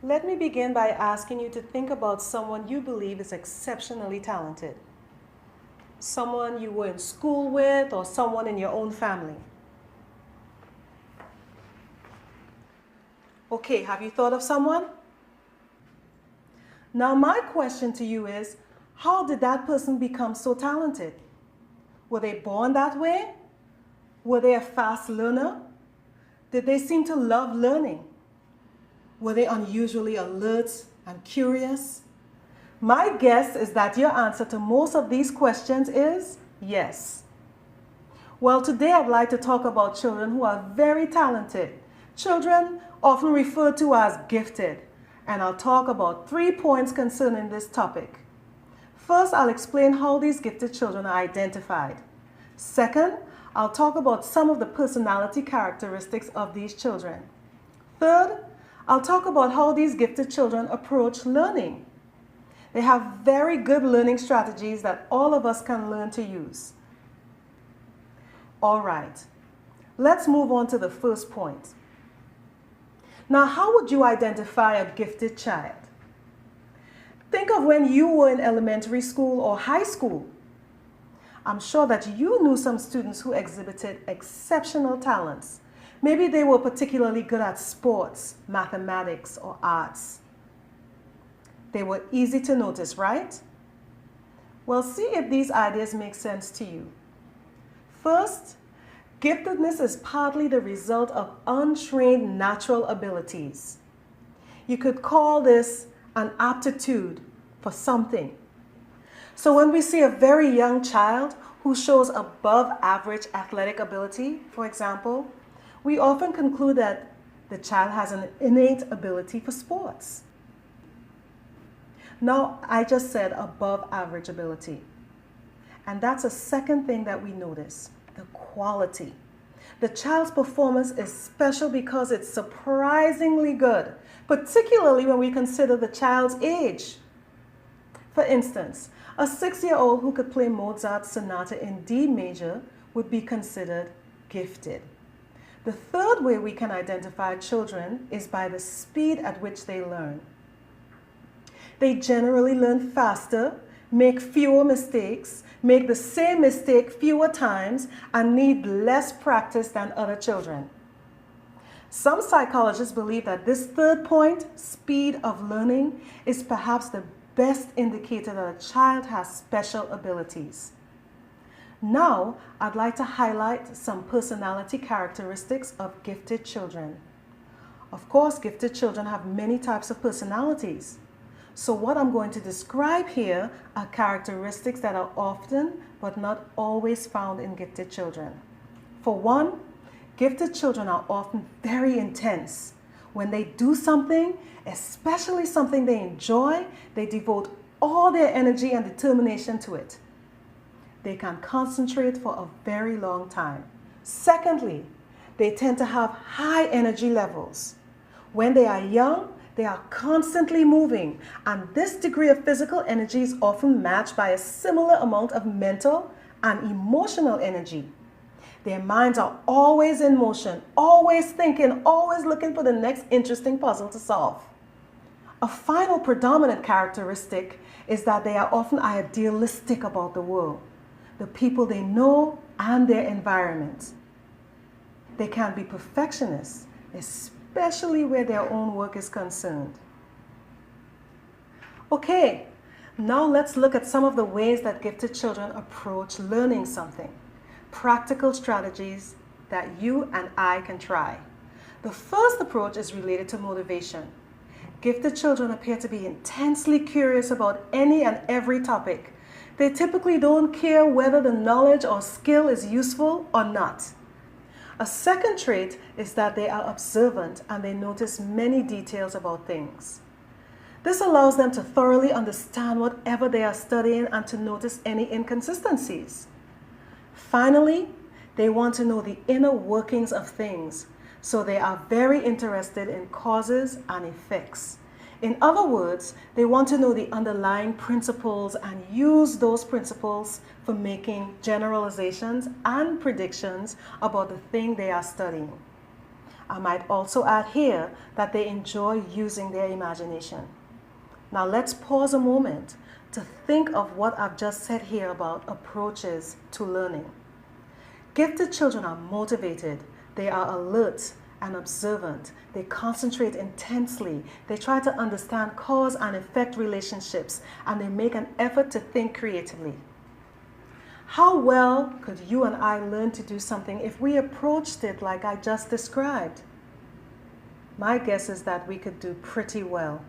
Let me begin by asking you to think about someone you believe is exceptionally talented. Someone you were in school with or someone in your own family. Okay, have you thought of someone? Now my question to you is, how did that person become so talented? Were they born that way? Were they a fast learner? Did they seem to love learning? Were they unusually alert and curious? My guess is that your answer to most of these questions is yes. Well, today I'd like to talk about children who are very talented. Children often referred to as gifted. And I'll talk about 3 points concerning this topic. First, I'll explain how these gifted children are identified. Second, I'll talk about some of the personality characteristics of these children. Third, I'll talk about how these gifted children approach learning. They have very good learning strategies that all of us can learn to use. All right, let's move on to the first point. Now, how would you identify a gifted child? Think of when you were in elementary school or high school. I'm sure that you knew some students who exhibited exceptional talents. Maybe they were particularly good at sports, mathematics, or arts. They were easy to notice, right? Well, see if these ideas make sense to you. First, giftedness is partly the result of untrained natural abilities. You could call this an aptitude for something. So when we see a very young child who shows above average athletic ability, for example, we often conclude that the child has an innate ability for sports. Now, I just said above average ability. And that's a second thing that we notice, the quality. The child's performance is special because it's surprisingly good, particularly when we consider the child's age. For instance, a 6-year-old who could play Mozart's sonata in D major would be considered gifted. The third way we can identify children is by the speed at which they learn. They generally learn faster, make fewer mistakes, make the same mistake fewer times, and need less practice than other children. Some psychologists believe that this third point, speed of learning, is perhaps the best indicator that a child has special abilities. Now, I'd like to highlight some personality characteristics of gifted children. Of course, gifted children have many types of personalities. So what I'm going to describe here are characteristics that are often but not always found in gifted children. For one, gifted children are often very intense. When they do something, especially something they enjoy, they devote all their energy and determination to it. They can concentrate for a very long time. Secondly, they tend to have high energy levels. When they are young, they are constantly moving, and this degree of physical energy is often matched by a similar amount of mental and emotional energy. Their minds are always in motion, always thinking, always looking for the next interesting puzzle to solve. A final predominant characteristic is that they are often idealistic about the world, the people they know, and their environment. They can be perfectionists, especially where their own work is concerned. Okay, now let's look at some of the ways that gifted children approach learning something. Practical strategies that you and I can try. The first approach is related to motivation. Gifted children appear to be intensely curious about any and every topic. They typically don't care whether the knowledge or skill is useful or not. A second trait is that they are observant and they notice many details about things. This allows them to thoroughly understand whatever they are studying and to notice any inconsistencies. Finally, they want to know the inner workings of things, so they are very interested in causes and effects. In other words, they want to know the underlying principles and use those principles for making generalizations and predictions about the thing they are studying. I might also add here that they enjoy using their imagination. Now let's pause a moment to think of what I've just said here about approaches to learning. Gifted children are motivated, they are alert and observant, they concentrate intensely, they try to understand cause and effect relationships, and they make an effort to think creatively. How well could you and I learn to do something if we approached it like I just described? My guess is that we could do pretty well.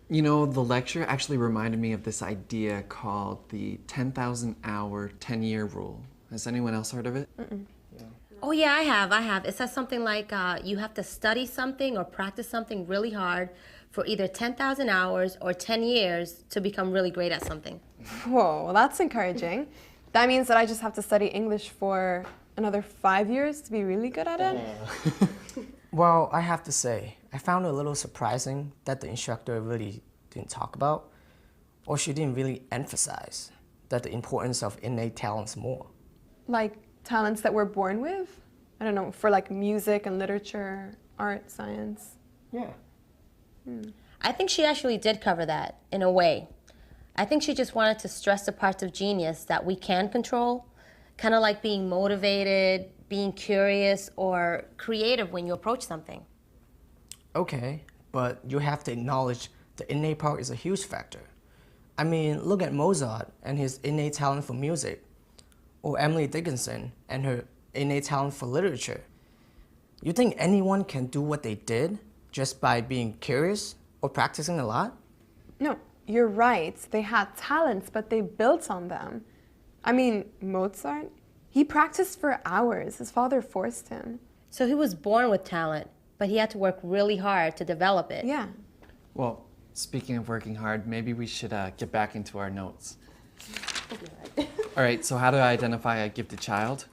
You know, the lecture actually reminded me of this idea called the 10,000 hour, 10-year rule. Has anyone else heard of it? Yeah. Oh yeah, I have. It says something like you have to study something or practice something really hard for either 10,000 hours or 10 years to become really great at something. Whoa, well, that's encouraging. That means that I just have to study English for another 5 years to be really good at it? Well, I have to say, I found it a little surprising that the instructor really didn't talk about, or she didn't really emphasize, that the importance of innate talents more. Like talents that we're born with? I don't know, for like music and literature, art, science. Yeah. I think she actually did cover that, in a way. I think she just wanted to stress the parts of genius that we can control, kind of like being motivated, being curious, or creative when you approach something. Okay, but you have to acknowledge the innate part is a huge factor. I mean, look at Mozart and his innate talent for music, or Emily Dickinson and her innate talent for literature. You think anyone can do what they did just by being curious or practicing a lot? No, you're right. They had talents, but they built on them. I mean, Mozart, he practiced for hours. His father forced him. So he was born with talent, but he had to work really hard to develop it. Yeah. Well, speaking of working hard, maybe we should get back into our notes. All right, so how do I identify a gifted child?